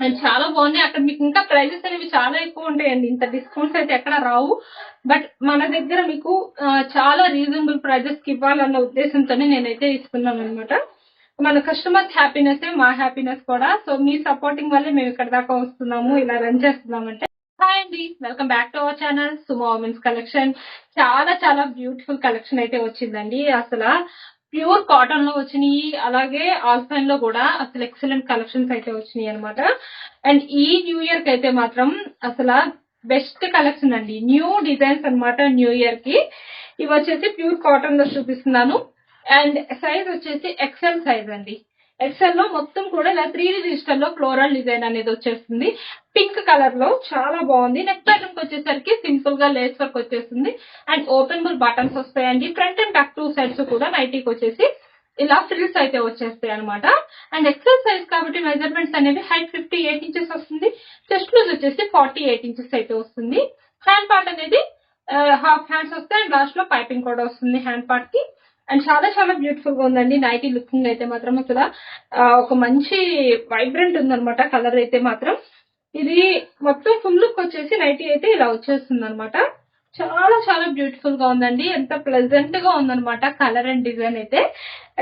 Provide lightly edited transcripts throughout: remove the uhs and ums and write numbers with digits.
And చాలా బాగున్నాయి. అక్కడ మీకు ఇంకా ప్రైజెస్ అనేవి చాలా ఎక్కువ ఉంటాయండి. ఇంత డిస్కౌంట్స్ అయితే ఎక్కడ రావు. బట్ మన దగ్గర మీకు చాలా రీజనబుల్ ప్రైజెస్ కి ఇవ్వాలన్న ఉద్దేశంతోనే నేనైతే ఇస్తున్నాను అనమాట. మన కస్టమర్స్ హ్యాపీనెస్ మా హ్యాపీనెస్ కూడా. సో మీ సపోర్టింగ్ వల్లే మేము ఇక్కడ దాకా వస్తున్నాము, ఇలా రన్ చేస్తున్నామంటే. హాయ్ అండి, welcome back to our channel Sumo women's collection. చాలా చాలా బ్యూటిఫుల్ కలెక్షన్ అయితే వచ్చిందండి. అసలు ప్యూర్ కాటన్ లో వచ్చినాయి, అలాగే ఆల్ఫైన్ లో కూడా అసలు ఎక్సలెంట్ కలెక్షన్స్ అయితే వచ్చినాయి అనమాట. అండ్ ఈ న్యూ ఇయర్ కి అయితే మాత్రం అసలు బెస్ట్ కలెక్షన్ అండి. న్యూ డిజైన్స్ అనమాట న్యూ ఇయర్ కి. ఇవి వచ్చేసి ప్యూర్ కాటన్ లో చూపిస్తున్నాను. అండ్ సైజ్ వచ్చేసి ఎక్సెల్ సైజ్ అండి. ఎక్సెల్ లో మొత్తం కూడా ఇలా 3D డిజిటల్ లో ఫ్లోరల్ డిజైన్ అనేది వచ్చేస్తుంది. పింక్ కలర్ లో చాలా బాగుంది. నెక్ ప్యాటర్న్ వచ్చేసరికి సింపుల్ గా లేస్ వర్క్ వచ్చేస్తుంది. అండ్ ఓపెనబుల్ బటన్స్ వస్తాయండి. ఫ్రంట్ అండ్ బ్యాక్ 2 సైడ్స్ కూడా నైటీకి వచ్చేసి ఇలా ఫ్రిల్స్ అయితే వచ్చేస్తాయి అనమాట. అండ్ ఎక్సెల్ సైజ్ కాబట్టి మెజర్మెంట్స్ అనేవి హైట్ 58 ఇంచెస్ వస్తుంది. చెస్ట్ లూజ్ వచ్చేసి 48 ఇంచెస్ అయితే వస్తుంది. హ్యాండ్ పార్ట్ అనేది హాఫ్ హ్యాండ్స్ వస్తాయి. అండ్ లాస్ట్ లో పైపింగ్ కూడా వస్తుంది హ్యాండ్ పార్ట్ కి. అండ్ చాలా చాలా బ్యూటిఫుల్ గా ఉందండి. నైటీ లుకింగ్ అయితే మాత్రం అసలు ఒక మంచి వైబ్రెంట్ ఉందనమాట. కలర్ అయితే మాత్రం ఇది మొత్తం ఫుల్ లుక్ వచ్చేసి నైటీ అయితే ఇలా వచ్చేస్తుంది అనమాట. చాలా చాలా బ్యూటిఫుల్ గా ఉందండి. ఎంత ప్లెజెంట్ గా ఉందనమాట కలర్ అండ్ డిజైన్ అయితే.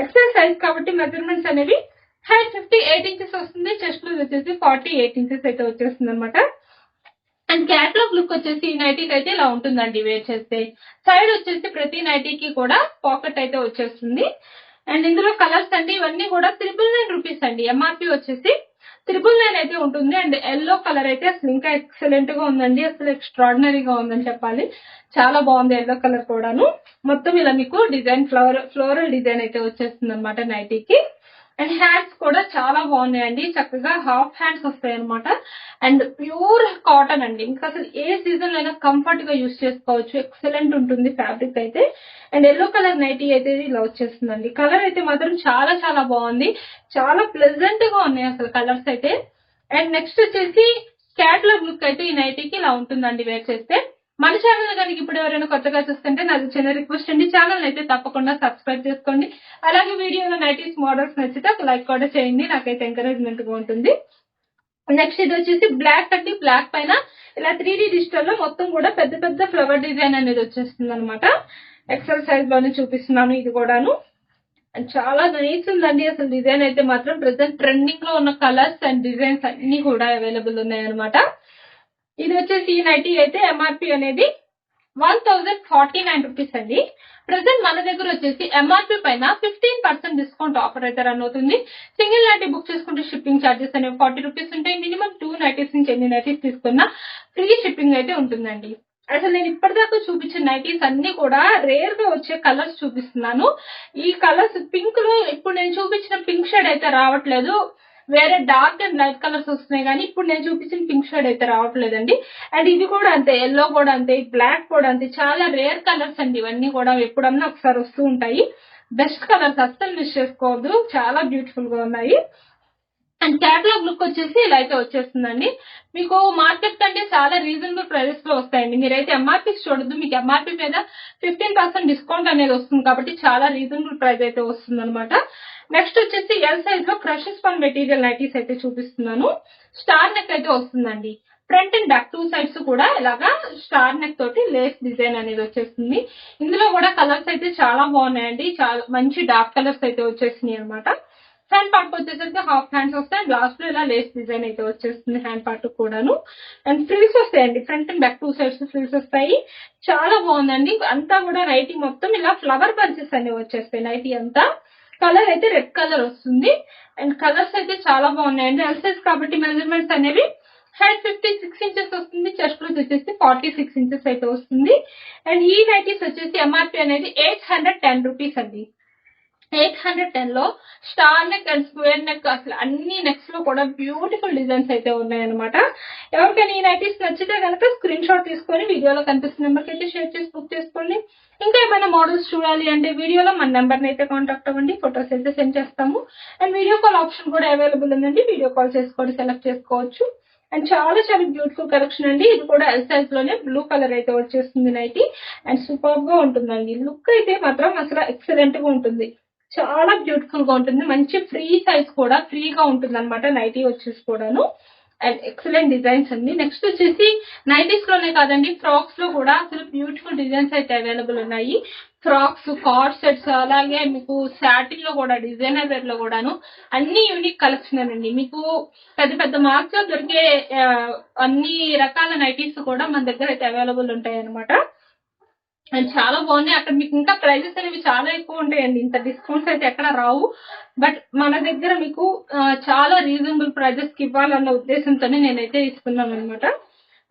ఎక్సెల్ సైజ్ కాబట్టి మెజర్మెంట్స్ అనేవి హైట్ 58 ఇంచెస్ వస్తుంది. చెస్ట్ లూజ్ వచ్చేసి 48 ఇంచెస్ అయితే వచ్చేస్తుంది అనమాట. అండ్ క్యాటలాగ్ లుక్ వచ్చేసి ఈ నైటీకి అయితే ఇలా ఉంటుందండి వేర్ చేస్తే. సైడ్ వచ్చేసి ప్రతి నైటీకి కూడా పాకెట్ అయితే వచ్చేస్తుంది. అండ్ ఇందులో కలర్స్ అండి ఇవన్నీ కూడా 999 రూపీస్ అండి. ఎంఆర్పి వచ్చేసి 999 అయితే ఉంటుంది. అండ్ ఎల్లో కలర్ అయితే అసలు ఇంకా ఎక్సలెంట్ గా ఉందండి. అసలు ఎక్స్ట్రాడినరీగా ఉందని చెప్పాలి. చాలా బాగుంది ఎల్లో కలర్ కూడాను. మొత్తం ఇలా మీకు డిజైన్ ఫ్లోరల్ డిజైన్ అయితే వచ్చేస్తుంది అనమాట నైటీకి. అండ్ హ్యాండ్స్ కూడా చాలా బాగున్నాయండి. చక్కగా హాఫ్ హ్యాండ్స్ వస్తాయి అనమాట. అండ్ ప్యూర్ కాటన్ అండి. ఇంకా అసలు ఏ సీజన్ అయినా కంఫర్ట్ గా యూజ్ చేసుకోవచ్చు. ఎక్సలెంట్ ఉంటుంది ఫ్యాబ్రిక్ అయితే. అండ్ ఎల్లో కలర్ నైటీ అయితే ఇలా వచ్చేస్తుందండి. కలర్ అయితే మాత్రం చాలా చాలా బాగుంది. చాలా ప్లెజెంట్ గా ఉన్నాయి అసలు కలర్స్ అయితే. అండ్ నెక్స్ట్ వచ్చేసి క్యాటలాగ్ లుక్ అయితే ఈ నైటీకి ఇలా ఉంటుందండి వేర్ చేస్తే. మన ఛానల్ కనుక ఇప్పుడు ఎవరైనా కొత్తగా చూస్తుంటే నాది చిన్న రిక్వెస్ట్ అండి, ఛానల్ అయితే తప్పకుండా సబ్స్క్రైబ్ చేసుకోండి. అలాగే వీడియోలో నైటీస్ మోడల్స్ నచ్చితే ఒక లైక్ కూడా చేయండి, నాకైతే ఎంకరేజ్మెంట్ గా ఉంటుంది. నెక్స్ట్ ఇది వచ్చేసి బ్లాక్ అండి. బ్లాక్ పైన ఇలా 3D డిజిటల్ లో మొత్తం కూడా పెద్ద పెద్ద ఫ్లవర్ డిజైన్ అనేది వచ్చేస్తుంది అనమాట. ఎక్సెల్ సైజ్ లోనే చూపిస్తున్నాను ఇది కూడాను. చాలా నైస్ ఉందండి అసలు డిజైన్ అయితే మాత్రం. ప్రెసెంట్ ట్రెండింగ్ లో ఉన్న కలర్స్ అండ్ డిజైన్స్ అన్ని కూడా అవైలబుల్ ఉన్నాయన్నమాట. ఇది వచ్చేసి ఈ నైటీ అయితే ఎంఆర్పి అనేది 1049 రూపీస్ అండి. ప్రెసెంట్ మన దగ్గర వచ్చేసి ఎంఆర్పి పైన 15% డిస్కౌంట్ ఆఫర్ అయితే రన్ అవుతుంది. సింగిల్ నైటీ బుక్ చేసుకుంటే షిప్పింగ్ ఛార్జెస్ అనేవి 40 రూపీస్ ఉంటాయి. మినిమం 2 నైటీస్ నుంచి ఎన్ని నైటీస్ తీసుకున్నా ఫ్రీ షిప్పింగ్ అయితే ఉంటుందండి. అసలు నేను ఇప్పటిదాకా చూపించిన నైటీస్ అన్ని కూడా రేర్ గా వచ్చే కలర్స్ చూపిస్తున్నాను. ఈ కలర్స్ పింక్ లో ఇప్పుడు నేను చూపించిన పింక్ షేడ్ అయితే రావట్లేదు. వేరే డార్క్ అండ్ లైట్ కలర్స్ వస్తున్నాయి కానీ ఇప్పుడు నేను చూపించిన పింక్ షేడ్ అయితే రావట్లేదండి. అండ్ ఇది కూడా అంతే, ఎల్లో కూడా అంతే, బ్లాక్ కూడా అంతే. చాలా రేర్ కలర్స్ అండి ఇవన్నీ కూడా. ఎప్పుడన్నా ఒకసారి వస్తూ ఉంటాయి. బెస్ట్ కలర్స్, అస్సలు మిస్ చేసుకోవద్దు. చాలా బ్యూటిఫుల్ గా ఉన్నాయి. అండ్ క్యాటలాగ్ లుక్ వచ్చేసి ఇలా అయితే వచ్చేస్తుందండి. మీకు మార్కెట్ కంటే చాలా రీజనబుల్ ప్రైజెస్ లో వస్తాయండి. మీరైతే ఎంఆర్పీ చూడొద్దు. మీకు ఎంఆర్పీ మీద 15% డిస్కౌంట్ అనేది వస్తుంది కాబట్టి చాలా రీజనబుల్ ప్రైస్ అయితే వస్తుంది అనమాట. నెక్స్ట్ వచ్చేసి ఎల్ సైజ్ లో క్రషెస్ పన్ మెటీరియల్ నైటీస్ అయితే చూపిస్తున్నాను. స్టార్ నెక్ అయితే వస్తుందండి. ఫ్రంట్ అండ్ బ్యాక్ 2 సైడ్స్ కూడా ఇలాగా స్టార్ నెక్ తోటి లేస్ డిజైన్ అనేది వచ్చేస్తుంది. ఇందులో కూడా కలర్స్ అయితే చాలా బాగున్నాయండి. చాలా మంచి డార్క్ కలర్స్ అయితే వచ్చేసినాయి అనమాట. హ్యాండ్ పార్ట్ వచ్చేసరికి హాఫ్ హ్యాండ్స్ వస్తాయి. అండ్ లాస్ట్ లో ఇలా లేస్ డిజైన్ అయితే వచ్చేస్తుంది హ్యాండ్ పార్ట్ కూడాను. అండ్ ఫ్రిల్స్ వస్తాయండి. Front and back 2 sides frills వస్తాయి. చాలా బాగుందండి. అంతా కూడా నైటీ మొత్తం ఇలా ఫ్లవర్ బంచెస్ అనేవి వచ్చేస్తాయి నైటీ అంతా. కలర్ అయితే రెడ్ కలర్ వస్తుంది. అండ్ కలర్స్ అయితే చాలా బాగున్నాయండి. ఎల్ సైజ్ కాబట్టి మెజర్మెంట్స్ అనేవి హైట్ 56 ఇంచెస్ వస్తుంది. చెస్ట్ లూజ్ వచ్చేసి 46 ఇంచెస్ అయితే వస్తుంది. అండ్ ఈ నైటీస్ వచ్చేసి ఎంఆర్పి అనేది 810 రూపీస్ అండి. 810 లో star neck and square neck అసలు అన్ని నెక్స్ లో కూడా బ్యూటిఫుల్ డిజైన్స్ అయితే ఉన్నాయన్నమాట. ఎవరికైనా ఈ నైటీస్ నచ్చితే కనుక స్క్రీన్ షాట్ తీసుకొని వీడియోలో కనిపిస్తున్న నెంబర్కి అయితే షేర్ చేసి బుక్ చేసుకోండి. ఇంకా ఏమైనా మోడల్స్ చూడాలి అంటే వీడియోలో మన నెంబర్ని అయితే కాంటాక్ట్ అవ్వండి. ఫొటోస్ అయితే సెండ్ చేస్తాము. అండ్ వీడియో కాల్ ఆప్షన్ కూడా అవైలబుల్ ఉందండి. వీడియో కాల్ చేసుకొని సెలెక్ట్ చేసుకోవచ్చు. అండ్ చాలా చాలా బ్యూటిఫుల్ కలెక్షన్ అండి. ఇది కూడా ఎల్ సైజ్ లోనే బ్లూ కలర్ అయితే వచ్చేస్తుంది నైటీ. అండ్ సూపర్ గా ఉంటుందండి. లుక్ అయితే మాత్రం అసలు ఎక్సలెంట్ గా ఉంటుంది. చాలా బ్యూటిఫుల్ గా ఉంటుంది. మంచి ఫ్రీ సైజ్ కూడా, ఫ్రీగా ఉంటుంది అనమాట నైటీ వచ్చేసి కూడాను. అండ్ ఎక్సలెంట్ డిజైన్స్ అండి. నెక్స్ట్ వచ్చేసి నైటీస్ లోనే కాదండి, ఫ్రాక్స్ లో కూడా అసలు బ్యూటిఫుల్ డిజైన్స్ అయితే అవైలబుల్ ఉన్నాయి. ఫ్రాక్స్, కార్డ్ సెట్స్, అలాగే మీకు సాటిన్ లో కూడా డిజైనర్ వేర్ లో కూడాను అన్ని యూనిక్ కలెక్షన్ అండి. మీకు పెద్ద పెద్ద మార్క్స్ లో దొరికే అన్ని రకాల నైటీస్ కూడా మన దగ్గర అయితే అవైలబుల్ ఉంటాయి అనమాట. అండ్ చాలా బాగున్నాయి. అక్కడ మీకు ఇంకా ప్రైజెస్ అనేవి చాలా ఎక్కువ ఉంటాయండి. ఇంత డిస్కౌంట్స్ అయితే ఎక్కడ రావు. బట్ మన దగ్గర మీకు చాలా రీజనబుల్ ప్రైజెస్ కి ఇవ్వాలన్న ఉద్దేశంతోనే నేనైతే ఇస్తున్నాను అనమాట.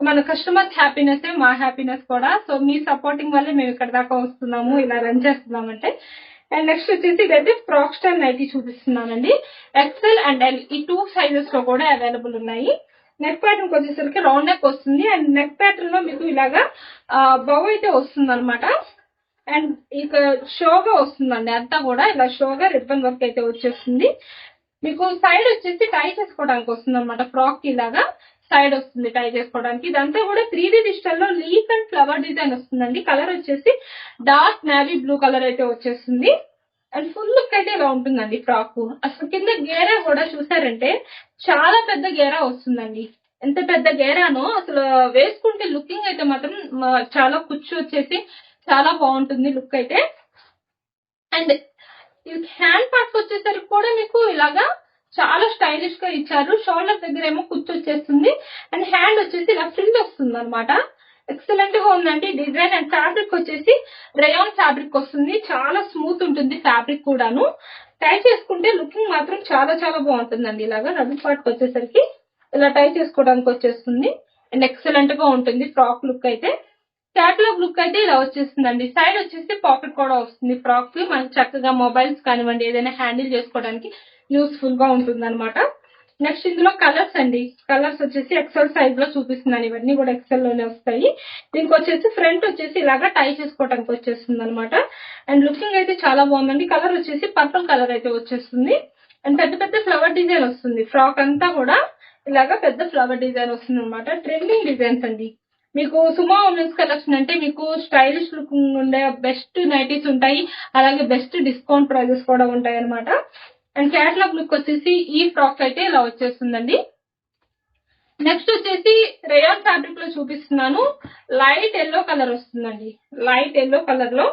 మన కస్టమర్స్ హ్యాపీనెస్ మా హ్యాపీనెస్ కూడా. సో మీ సపోర్టింగ్ వల్లే మేము ఇక్కడ దాకా వస్తున్నాము, ఇలా రన్ చేస్తున్నామంటే. అండ్ నెక్స్ట్ వచ్చేసి ఇదైతే ఫ్రాక్ స్టైల్ నైటీ చూపిస్తున్నానండి. ఎక్సెల్ అండ్ ఎల్ ఈ 2 సైజెస్ లో కూడా అవైలబుల్ ఉన్నాయి. నెక్ ప్యాటర్న్ వచ్చేసరికి రౌండ్ నెక్ వస్తుంది. అండ్ నెక్ ప్యాటర్న్ లో మీకు ఇలాగా బౌ అయితే వస్తుంది అనమాట. అండ్ ఇక షోగా వస్తుందండి, అంతా కూడా ఇలా షోగా రిబ్బన్ వర్క్ అయితే వచ్చేస్తుంది. మీకు సైడ్ వచ్చేసి టై చేసుకోవడానికి వస్తుంది అనమాట. ఫ్రాక్ ఇలాగా సైడ్ వస్తుంది టై చేసుకోవడానికి. ఇదంతా కూడా 3D డిజిటల్ లో లీఫ్ అండ్ ఫ్లవర్ డిజైన్ వస్తుందండి. కలర్ వచ్చేసి డార్క్ నేవీ బ్లూ కలర్ అయితే వచ్చేస్తుంది. అండ్ ఫుల్ లుక్ అయితే ఇలా ఉంటుందండి ఫ్రాక్. అసలు కింద గేరా కూడా చూసారంటే చాలా పెద్ద గేరా వస్తుందండి. ఎంత పెద్ద గేరానో అసలు వేసుకుంటే లుకింగ్ అయితే మాత్రం చాలా కుచ్చు వచ్చేసి చాలా బాగుంటుంది లుక్ అయితే. అండ్ హ్యాండ్ పార్ట్స్ వచ్చేసరికి కూడా మీకు ఇలాగా చాలా స్టైలిష్ గా ఇచ్చారు. షోల్డర్ దగ్గర ఏమో కుచ్చు వచ్చేస్తుంది. అండ్ హ్యాండ్ వచ్చేసి ఇలా ఫ్రిల్ వస్తుంది అనమాట. ఎక్సలెంట్ గా ఉందండి డిజైన్. అండ్ ఫ్యాబ్రిక్ వచ్చేసి రేయాన్ ఫ్యాబ్రిక్ వస్తుంది. చాలా స్మూత్ ఉంటుంది ఫ్యాబ్రిక్ కూడాను. టై చేసుకుంటే లుకింగ్ మాత్రం చాలా చాలా బాగుంటుందండి. ఇలాగా నడుము పార్ట్ వచ్చేసరికి ఇలా టై చేసుకోవడానికి వచ్చేస్తుంది. అండ్ ఎక్సలెంట్ గా ఉంటుంది ఫ్రాక్ లుక్ అయితే. క్యాటలాగ్ లుక్ అయితే ఇలా వచ్చేస్తుందండి. సైడ్ వచ్చేసి పాకెట్ కూడా వస్తుంది ఫ్రాక్ కి. మనకి చక్కగా మొబైల్స్ కానివ్వండి ఏదైనా హ్యాండిల్ చేసుకోవడానికి యూస్ఫుల్ గా ఉంటుంది అనమాట. నెక్స్ట్ ఇందులో కలర్స్ అండి. కలర్స్ వచ్చేసి ఎక్సెల్ సైజ్ లో చూపిస్తున్నాను. ఇవన్నీ కూడా ఎక్సెల్ లోనే వస్తాయి. దీనికి వచ్చేసి ఫ్రంట్ వచ్చేసి ఇలాగా టై చేసుకోవడానికి వచ్చేస్తుంది అనమాట. అండ్ లుకింగ్ అయితే చాలా బాగుందండి. కలర్ వచ్చేసి పర్పుల్ కలర్ అయితే వచ్చేస్తుంది. అండ్ పెద్ద పెద్ద ఫ్లవర్ డిజైన్ వస్తుంది. ఫ్రాక్ అంతా కూడా ఇలాగా పెద్ద ఫ్లవర్ డిజైన్ వస్తుంది అనమాట. ట్రెండింగ్ డిజైన్స్ అండి. మీకు సుమా ఉమెన్స్ కలెక్షన్ అంటే మీకు స్టైలిష్ లుక్ ఉండే బెస్ట్ నైటీస్ ఉంటాయి. అలాగే బెస్ట్ డిస్కౌంట్ ప్రైజెస్ కూడా ఉంటాయి అనమాట. అండ్ క్యాటలాగ్ లుక్ వచ్చేసి ఈ ఫ్రాక్ అయితే ఇలా వచ్చేస్తుందండి. నెక్స్ట్ వచ్చేసి రేయాన్ ఫ్యాబ్రిక్ లో చూపిస్తున్నాను. లైట్ ఎల్లో కలర్ వస్తుందండి. లైట్ ఎల్లో కలర్ లో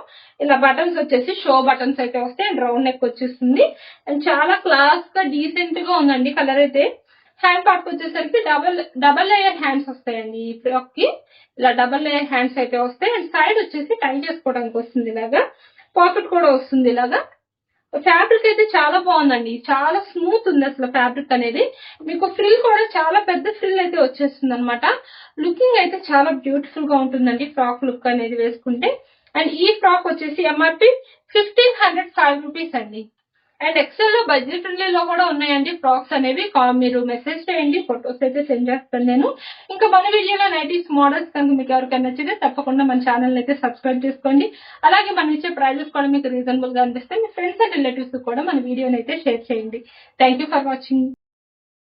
ఇలా బటన్స్ వచ్చేసి షో బటన్స్ అయితే వస్తాయి. అండ్ రౌండ్ నెక్ వచ్చేస్తుంది. అండ్ చాలా క్లాస్ గా డీసెంట్ గా ఉందండి కలర్ అయితే. హ్యాండ్ పార్ట్ వచ్చేసరికి డబల్ లేయర్ హ్యాండ్స్ వస్తాయండి ఈ ఫ్రాక్ కి. ఇలా డబల్ లేయర్ హ్యాండ్స్ అయితే వస్తాయి. అండ్ సైడ్ వచ్చేసి టై చేసుకోవడానికి వస్తుంది. ఇలాగా పాకెట్ కూడా వస్తుంది. ఇలాగా ఫ్యాబ్రిక్ అయితే చాలా బాగుందండి. చాలా స్మూత్ ఉంది అసలు ఫ్యాబ్రిక్ అనేది. మీకు ఫ్రిల్ కూడా చాలా పెద్ద ఫ్రిల్ అయితే వచ్చేస్తుంది అనమాట. లుకింగ్ అయితే చాలా బ్యూటిఫుల్ గా ఉంటుందండి ఫ్రాక్ లుక్ అనేది వేసుకుంటే. అండ్ ఈ ఫ్రాక్ వచ్చేసి ఎంఆర్పి 1505 రూపీస్ అండి. అండ్ ఎక్సెల్ లో బడ్జెట్ ఫ్రెండ్లీలో కూడా ఉన్నాయండి ఫ్రాక్స్ అనేవి. మీరు మెసేజ్ చేయండి, ఫొటోస్ అయితే సెండ్ చేస్తాను నేను. ఇంకా మన వీడియోలో నైటీస్ మోడల్స్ కనుక మీకు ఎవరికైనా నచ్చితే తప్పకుండా మన ఛానల్ అయితే సబ్స్క్రైబ్ చేసుకోండి. అలాగే మనం ఇచ్చే ప్రైజెస్ కూడా మీకు రీజనబుల్ గా అనిపిస్తే మీ ఫ్రెండ్స్ అండ్ రిలేటివ్స్ కూడా మన వీడియోని అయితే షేర్ చేయండి. Thank you for watching.